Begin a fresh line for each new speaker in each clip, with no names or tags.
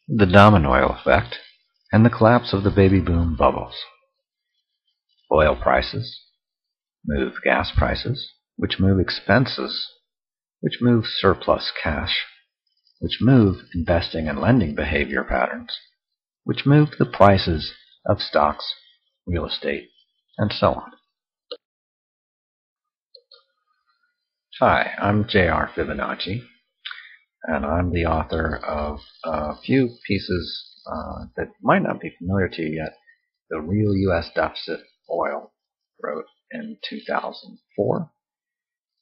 The dominoil effect and the collapse of the baby boom bubbles. Oil prices move gas prices, which move expenses, which move surplus cash, which move investing and lending behavior patterns, which move the prices of stocks, real estate, and so on. Hi, I'm J.R. Fibonacci, and I'm the author of a few pieces that might not be familiar to you yet. The Real U.S. Deficit Oil, wrote in 2004,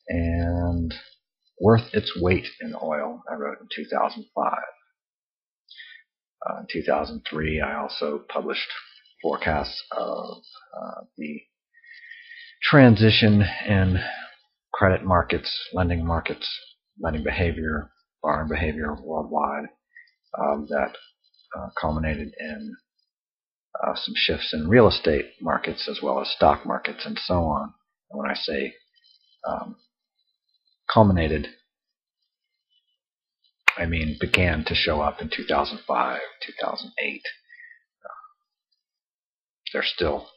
and Worth Its Weight in Oil, I wrote in 2005. In 2003, I also published forecasts of the transition in credit markets, lending behavior, borrowing behavior worldwide that culminated in some shifts in real estate markets as well as stock markets and so on. And when I say culminated, I mean began to show up in 2005, 2008. They're still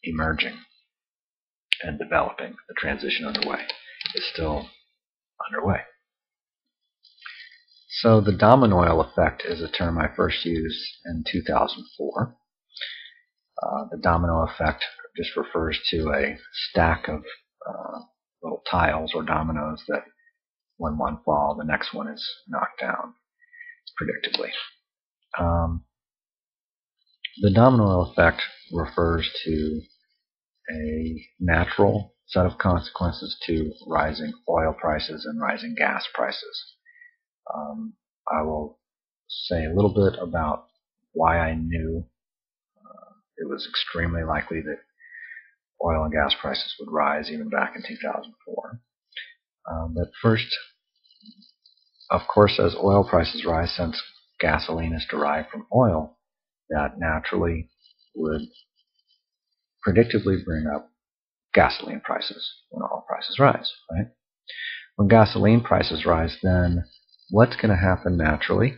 emerging and developing. The transition underway is still underway. So the dominoil effect is a term I first used in 2004. The domino effect just refers to a stack of little tiles or dominoes that when one falls, the next one is knocked down predictably. The dominoil effect refers to a natural set of consequences to rising oil prices and rising gas prices. I will say a little bit about why I knew it was extremely likely that oil and gas prices would rise even back in 2004. But first, of course, as oil prices rise, since gasoline is derived from oil, that naturally would predictably bring up gasoline prices when oil prices rise, right? When gasoline prices rise, then what's going to happen naturally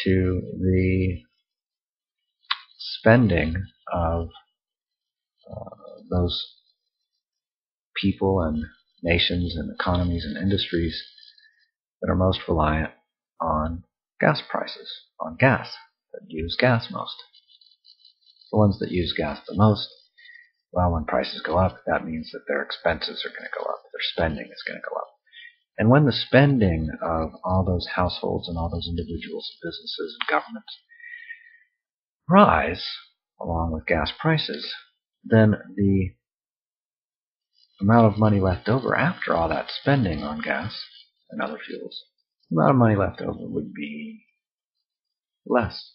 to the spending of those people and nations and economies and industries that are most reliant on gas prices, on gas, that use gas most? The ones that use gas the most, well, when prices go up, that means that their expenses are going to go up, their spending is going to go up. And when the spending of all those households and all those individuals, businesses, and governments rise along with gas prices, then the amount of money left over after all that spending on gas and other fuels, the amount of money left over would be less.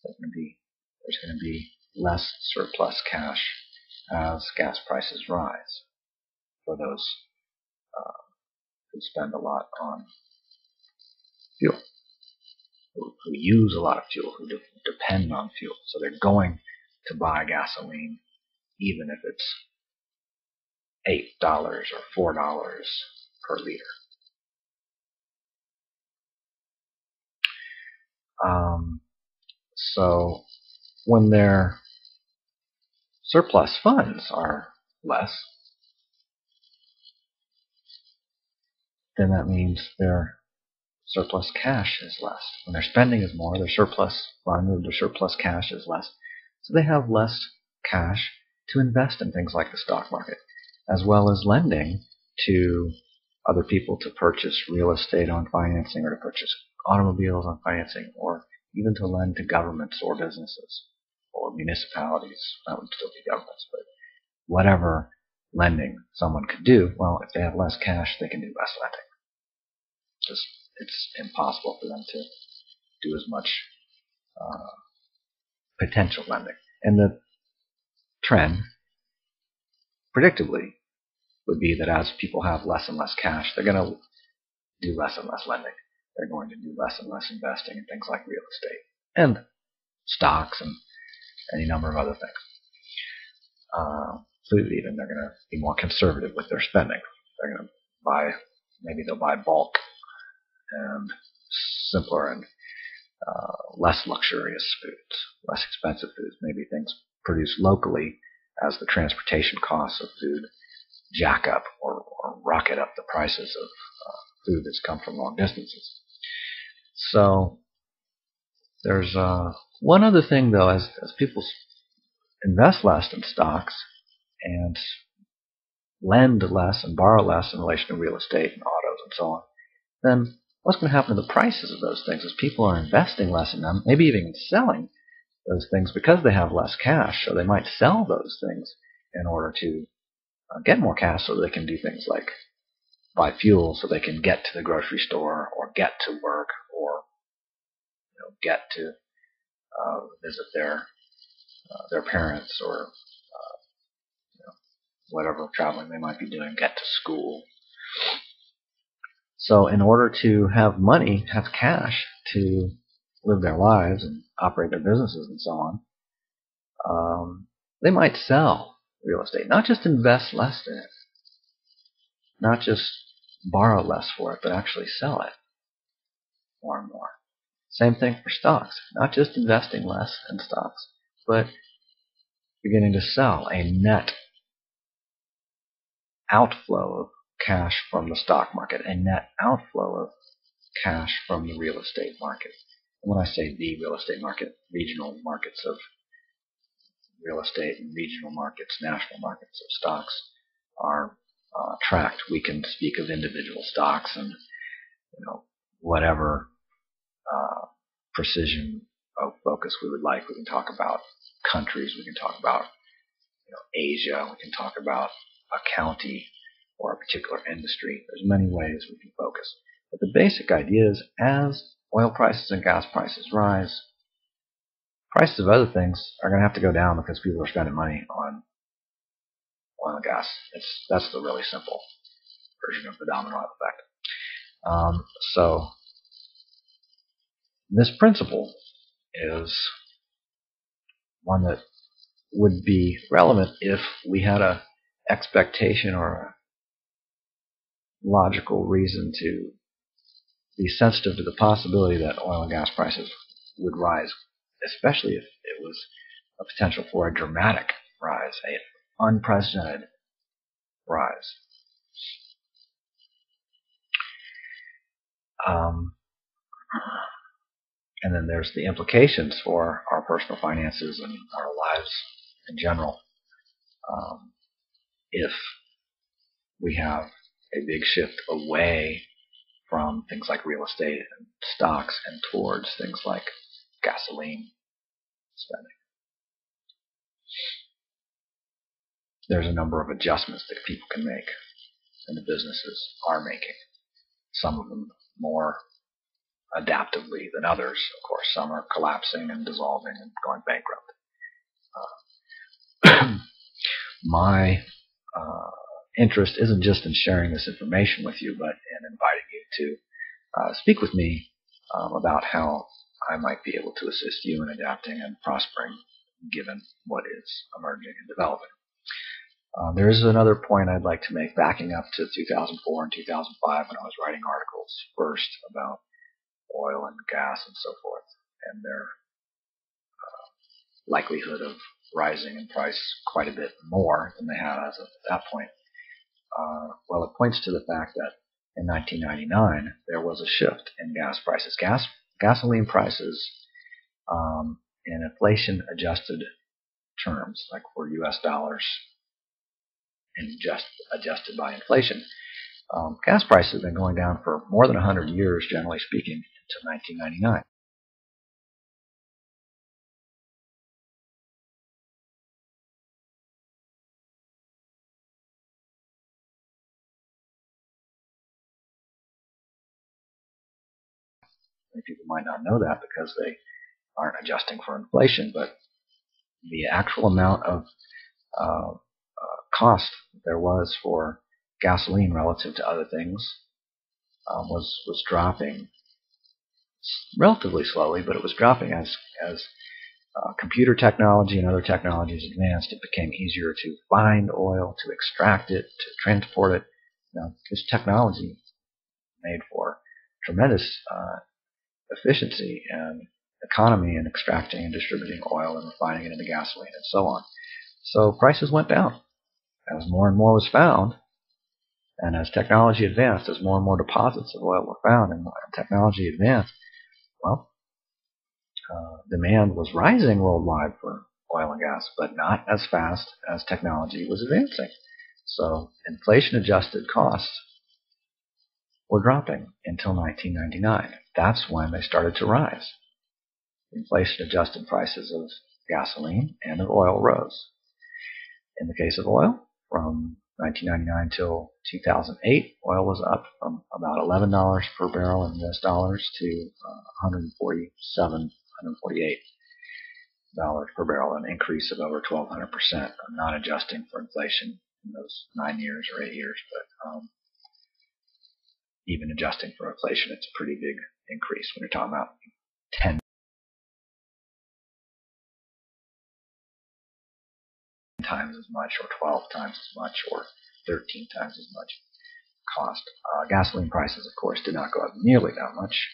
There's going to be less surplus cash as gas prices rise for those who spend a lot on fuel, who use a lot of fuel, who depend on fuel. So they're going to buy gasoline even if it's $8 or $4 per liter. So when their surplus funds are less, then that means their surplus cash is less. When their spending is more, their surplus fund or their surplus cash is less. So they have less cash to invest in things like the stock market, as well as lending to other people to purchase real estate on financing, or to purchase automobiles on financing, or even to lend to governments or businesses or municipalities. That would still be governments, but whatever lending someone could do, well, if they have less cash, they can do less lending. It's impossible for them to do as much potential lending. And the trend, predictably, would be that as people have less and less cash, they're going to do less and less lending. They're going to do less and less investing in things like real estate and stocks and any number of other things. Food even, they're going to be more conservative with their spending. They're going to maybe they'll buy bulk and simpler and less luxurious foods, less expensive foods, maybe things produced locally as the transportation costs of food jack up or rocket up the prices of food that's come from long distances. So there's one other thing, though, as people invest less in stocks and lend less and borrow less in relation to real estate and autos and so on, then what's going to happen to the prices of those things as people are investing less in them, maybe even selling those things because they have less cash. So they might sell those things in order to get more cash so they can do things like buy fuel so they can get to the grocery store or get to work or get to visit their parents or whatever traveling they might be doing, get to school. So in order to have money, have cash to live their lives and operate their businesses and so on, they might sell real estate, not just invest less in it, not just borrow less for it, but actually sell it more and more. Same thing for stocks, not just investing less in stocks, but beginning to sell, a net outflow of cash from the stock market, a net outflow of cash from the real estate market. And when I say the real estate market, regional markets of real estate and regional markets, national markets of stocks are tracked. We can speak of individual stocks and whatever precision of focus we would like. We can talk about countries. We can talk about Asia. We can talk about a county or a particular industry. There's many ways we can focus. But the basic idea is as oil prices and gas prices rise, prices of other things are going to have to go down because people are spending money on oil and gas. That's the really simple version of the dominoil effect. So this principle is one that would be relevant if we had a expectation or a logical reason to be sensitive to the possibility that oil and gas prices would rise, especially if it was a potential for a dramatic rise, an unprecedented rise. And then there's the implications for our personal finances and our lives in general. If we have a big shift away from things like real estate and stocks and towards things like gasoline spending, there's a number of adjustments that people can make and the businesses are making. Some of them more adaptively than others. Of course, some are collapsing and dissolving and going bankrupt. My interest isn't just in sharing this information with you, but in inviting you to speak with me about how I might be able to assist you in adapting and prospering given what is emerging and developing. There is another point I'd like to make backing up to 2004 and 2005 when I was writing articles first about oil and gas and so forth and their likelihood of rising in price quite a bit more than they had as of that point. Well, it points to the fact that in 1999 there was a shift in gas prices. Gasoline prices in inflation-adjusted terms, like for U.S. dollars and just adjusted by inflation, gas prices have been going down for more than 100 years, generally speaking, until 1999. Many people might not know that because they aren't adjusting for inflation, but the actual amount of cost there was for gasoline relative to other things was dropping relatively slowly, but it was dropping as computer technology and other technologies advanced. It became easier to find oil, to extract it, to transport it. This technology made for tremendous efficiency and economy in extracting and distributing oil and refining it into gasoline and so on. So prices went down as more and more was found, and as technology advanced, as more and more deposits of oil were found and technology advanced, well, demand was rising worldwide for oil and gas, but not as fast as technology was advancing. So inflation-adjusted costs were dropping until 1999. That's when they started to rise. Inflation-adjusted prices of gasoline and of oil rose. In the case of oil, from 1999 till 2008, oil was up from about $11 per barrel in US dollars to $147, $148 per barrel, an increase of over 1,200%. I'm not adjusting for inflation in those 9 years or 8 years, but even adjusting for inflation, it's a pretty big increase when you're talking about 10 times as much, or 12 times as much, or 13 times as much cost. Gasoline prices, of course, did not go up nearly that much.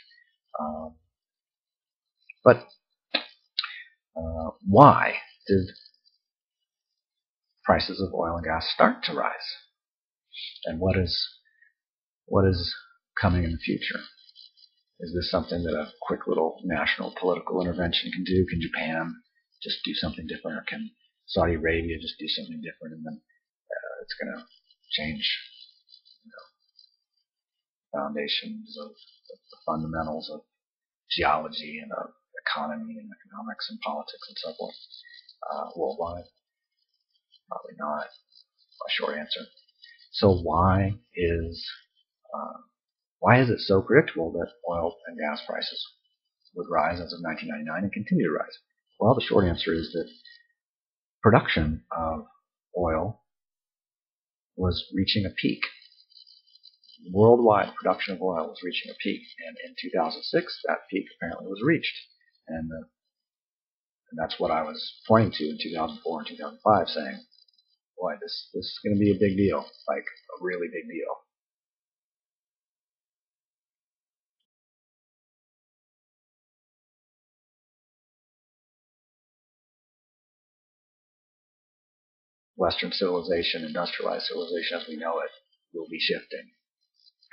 But why did prices of oil and gas start to rise? And what is coming in the future? Is this something that a quick little national political intervention can do? Can Japan just do something different, or can Saudi Arabia just do something different, and then it's going to change foundations of the fundamentals of geology and of economy and economics and politics and so forth worldwide? Probably not. A short answer. So why is it so predictable that oil and gas prices would rise as of 1999 and continue to rise? Well, the short answer is that production of oil was reaching a peak. Worldwide production of oil was reaching a peak, and in 2006 that peak apparently was reached, and that's what I was pointing to in 2004 and 2005, saying, boy, this is going to be a big deal, like a really big deal. Western civilization, industrialized civilization as we know it, will be shifting.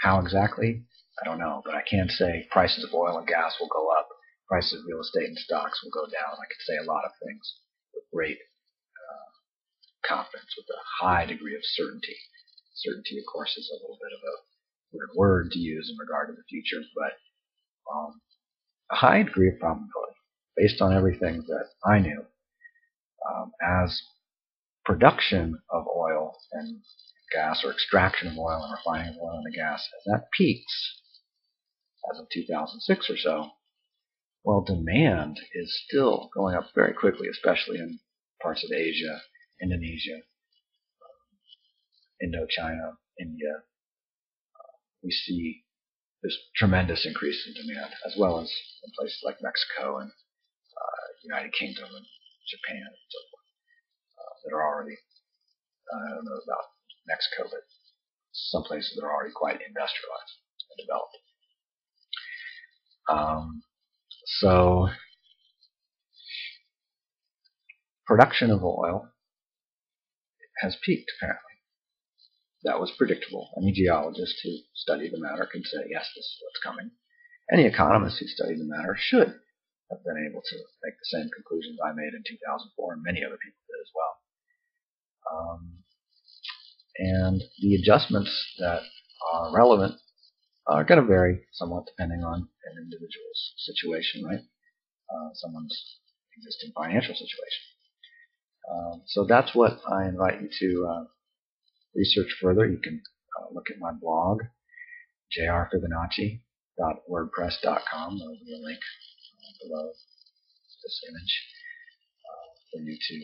How exactly? I don't know, but I can say prices of oil and gas will go up. Prices of real estate and stocks will go down. I could say a lot of things with great confidence, with a high degree of certainty. Certainty, of course, is a little bit of a weird word to use in regard to the future, but a high degree of probability, based on everything that I knew, as production of oil and gas, or extraction of oil and refining of oil and the gas, as that peaks as of 2006 or so, well, demand is still going up very quickly, especially in parts of Asia, Indonesia, Indochina, India. We see this tremendous increase in demand, as well as in places like Mexico and United Kingdom and Japan and so forth, that are already, I don't know about Mexico, but some places that are already quite industrialized and developed. So production of oil has peaked, apparently. That was predictable. Any geologist who studied the matter can say, yes, this is what's coming. Any economist who studied the matter should have been able to make the same conclusions I made in 2004, and many other people did as well. And the adjustments that are relevant are going to vary somewhat depending on an individual's situation, right? Someone's existing financial situation. So that's what I invite you to research further. You can look at my blog, jrfibonacci.wordpress.com. There will be a link below this image for you to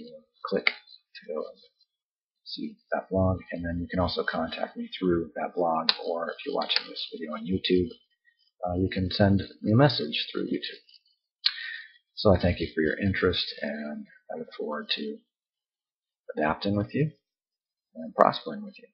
click to go and see that blog. And then you can also contact me through that blog, or if you're watching this video on YouTube, you can send me a message through YouTube. So I thank you for your interest, and I look forward to adapting with you and prospering with you.